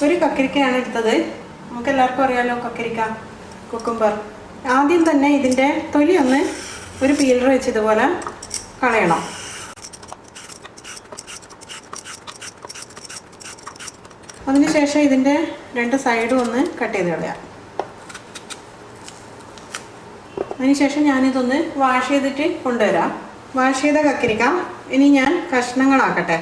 ഒരു കക്കരിക്കയാണ് എടുത്തത്. നമുക്ക് എല്ലാവർക്കും അറിയാമല്ലോ കക്കരിക്ക, കുക്കുംബർ. ആദ്യം തന്നെ ഇതിൻ്റെ തൊലി ഒന്ന് ഒരു പീലർ വെച്ച് ഇതുപോലെ കളയണം. അതിനുശേഷം ഇതിൻ്റെ രണ്ട് സൈഡും ഒന്ന് കട്ട് ചെയ്ത് കളയാം. അതിനുശേഷം ഞാനിതൊന്ന് വാഷ് ചെയ്തിട്ട് കൊണ്ടുവരാം. വാഷ് ചെയ്ത കക്കരിക്ക ഇനി ഞാൻ കഷ്ണങ്ങളാക്കട്ടെ.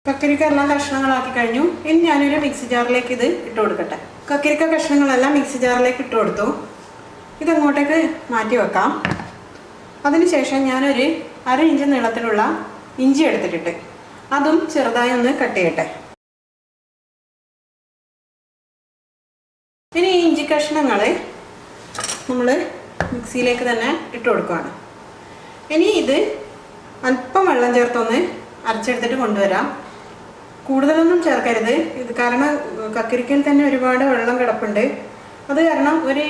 കക്കരിക്ക എല്ലാം കഷ്ണങ്ങളാക്കി കഴിഞ്ഞു. ഇനി ഞാനൊരു മിക്സി ജാറിലേക്ക് ഇത് ഇട്ട് കൊടുക്കട്ടെ. കക്കരിക്ക കഷ്ണങ്ങളെല്ലാം മിക്സി ജാറിലേക്ക് ഇട്ട് കൊടുത്തു. ഇതങ്ങോട്ടേക്ക് മാറ്റി വെക്കാം. അതിനുശേഷം ഞാനൊരു 1/2 ഇഞ്ച് നീളത്തിലുള്ള ഇഞ്ചി എടുത്തിട്ടുണ്ട്. അതും ചെറുതായി ഒന്ന് കട്ട് ചെയ്യട്ടെ. ഇനി ഈ ഇഞ്ചി കഷ്ണങ്ങൾ നമ്മൾ മിക്സിയിലേക്ക് തന്നെ ഇട്ട് കൊടുക്കുകയാണ്. ഇനി ഇത് അല്പം വെള്ളം ചേർത്തൊന്ന് അരച്ചെടുത്തിട്ട് കൊണ്ടുവരാം. കൂടുതലൊന്നും ചേർക്കരുത്. ഇത് കാരണം കക്കരിക്കയിൽ തന്നെ ഒരുപാട് വെള്ളം കിടപ്പുണ്ട്. അത് കാരണം ഒരു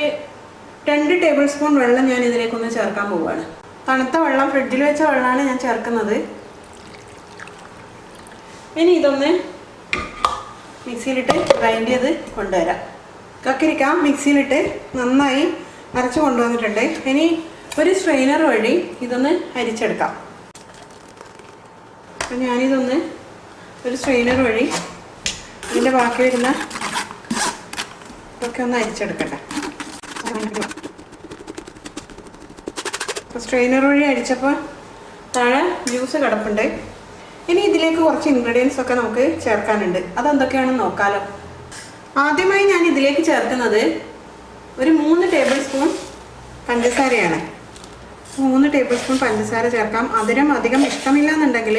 2 ടേബിൾ സ്പൂൺ വെള്ളം ഞാൻ ഇതിലേക്കൊന്ന് ചേർക്കാൻ പോവുകയാണ്. തണുത്ത വെള്ളം, ഫ്രിഡ്ജിൽ വെച്ച വെള്ളമാണ് ഞാൻ ചേർക്കുന്നത്. ഇനി ഇതൊന്ന് മിക്സിയിലിട്ട് ഗ്രൈൻഡ് ചെയ്ത് കൊണ്ടുവരാം. കക്കരിക്ക മിക്സിയിലിട്ട് നന്നായി അരച്ച് കൊണ്ടുവന്നിട്ടുണ്ട്. ഇനി ഒരു സ്ട്രെയിനർ വഴി ഇതൊന്ന് അരിച്ചെടുക്കാം. അപ്പം ഞാനിതൊന്ന് ഒരു സ്ട്രെയിനർ വഴി ഇതിൻ്റെ ബാക്കി വരുന്ന ഇതൊക്കെ ഒന്ന് അരിച്ചെടുക്കട്ടെ. അപ്പോൾ സ്ട്രെയിനർ വഴി അരിച്ചപ്പോൾ താഴെ ജ്യൂസ് കിടപ്പുണ്ട്. ഇനി ഇതിലേക്ക് കുറച്ച് ഇൻഗ്രീഡിയൻസ് ഒക്കെ നമുക്ക് ചേർക്കാനുണ്ട്. അതെന്തൊക്കെയാണെന്ന് നോക്കാമല്ലോ. ആദ്യമായി ഞാൻ ഇതിലേക്ക് ചേർക്കുന്നത് ഒരു 3 ടേബിൾ സ്പൂൺ പഞ്ചസാരയാണ്. 3 ടേബിൾ സ്പൂൺ പഞ്ചസാര ചേർക്കാം. മധുരം അധികം ഇഷ്ടമില്ല എന്നുണ്ടെങ്കിൽ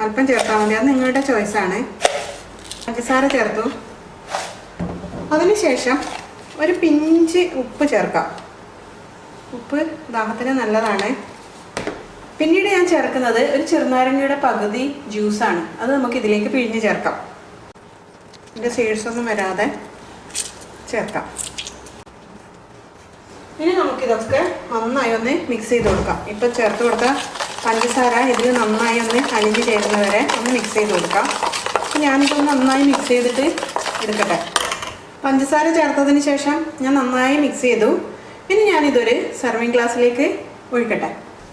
അല്പം ചേർത്താൽ മതി. അത് നിങ്ങളുടെ ചോയ്സാണ്. പഞ്ചസാര ചേർത്തു. അതിനുശേഷം ഒരു പിഞ്ച് ഉപ്പ് ചേർക്കാം. ഉപ്പ് ദാഹത്തിന് നല്ലതാണ്. പിന്നീട് ഞാൻ ചേർക്കുന്നത് ഒരു ചെറുനാരങ്ങയുടെ പകുതി ജ്യൂസാണ്. അത് നമുക്ക് ഇതിലേക്ക് പിഴിഞ്ഞ് ചേർക്കാം. ഇതിൻ്റെ സീഡ്സൊന്നും വരാതെ ചേർക്കാം. ഇനി നമുക്കിതൊക്കെ നന്നായി ഒന്ന് മിക്സ് ചെയ്ത് കൊടുക്കാം. ഇപ്പം ചേർത്ത് കൊടുത്ത പഞ്ചസാര ഇതിൽ നന്നായി ഒന്ന് അലിഞ്ഞ് ചേരുന്നവരെ ഒന്ന് മിക്സ് ചെയ്ത് കൊടുക്കാം. അപ്പം ഞാനിതൊന്ന് നന്നായി മിക്സ് ചെയ്തിട്ട് എടുക്കട്ടെ. പഞ്ചസാര ചേർത്തതിന് ശേഷം ഞാൻ നന്നായി മിക്സ് ചെയ്തു. ഇനി ഞാനിതൊരു സർവിങ് ഗ്ലാസ്സിലേക്ക് ഒഴിക്കട്ടെ.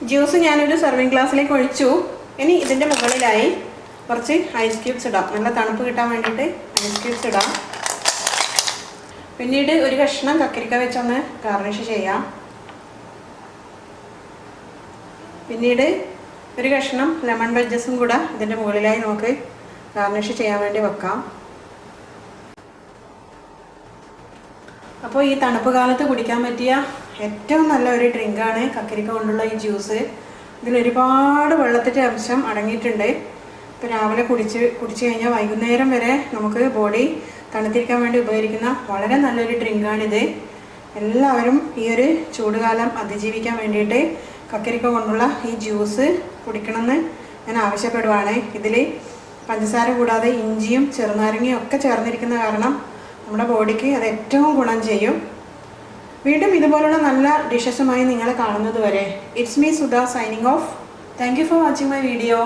ജ്യൂസ് ഞാനൊരു സർവിങ് ഗ്ലാസ്സിലേക്ക് ഒഴിച്ചു. ഇനി ഇതിൻ്റെ മുകളിലായി കുറച്ച് ഐസ് ക്യൂബ്സ് ഇടാം. നല്ല തണുപ്പ് കിട്ടാൻ വേണ്ടിയിട്ട് ഐസ് ക്യൂബ്സ് ഇടാം. പിന്നീട് ഒരു കഷ്ണം കക്കരിക്ക വെച്ചൊന്ന് ഗാർണിഷ് ചെയ്യാം. പിന്നീട് ഒരു കഷ്ണം ലെമൺ വെജ്ജസും കൂടെ ഇതിൻ്റെ മുകളിലായി നമുക്ക് ഗാർണിഷ് ചെയ്യാൻ വേണ്ടി വെക്കാം. അപ്പോൾ ഈ തണുപ്പ് കാലത്ത് കുടിക്കാൻ പറ്റിയ ഏറ്റവും നല്ല ഒരു ഡ്രിങ്കാണ് കക്കരിക്ക കൊണ്ടുള്ള ഈ ജ്യൂസ്. ഇതിലൊരുപാട് വെള്ളത്തിൻ്റെ അംശം അടങ്ങിയിട്ടുണ്ട്. ഇപ്പോൾ രാവിലെ കുടിച്ചു കഴിഞ്ഞാൽ വൈകുന്നേരം വരെ നമുക്ക് ബോഡി തണുത്തിരിക്കാൻ വേണ്ടി ഉപകരിക്കുന്ന വളരെ നല്ലൊരു ഡ്രിങ്കാണിത്. എല്ലാവരും ഈ ഒരു ചൂടുകാലം അതിജീവിക്കാൻ വേണ്ടിയിട്ട് കക്കരിക്ക കൊണ്ടുള്ള ഈ ജ്യൂസ് കുടിക്കണമെന്ന് ഞാൻ ആവശ്യപ്പെടുവാണ്. ഇതിൽ പഞ്ചസാര കൂടാതെ ഇഞ്ചിയും ചെറുനാരങ്ങയും ഒക്കെ ചേർന്നിരിക്കുന്ന കാരണം നമ്മുടെ ബോഡിക്ക് അത് ഏറ്റവും ഗുണം ചെയ്യും. വീണ്ടും ഇതുപോലുള്ള നല്ല ഡിഷസുമായി നിങ്ങളെ കാണുന്നത് വരെ it's me Sudha signing off. Thank you for watching my video.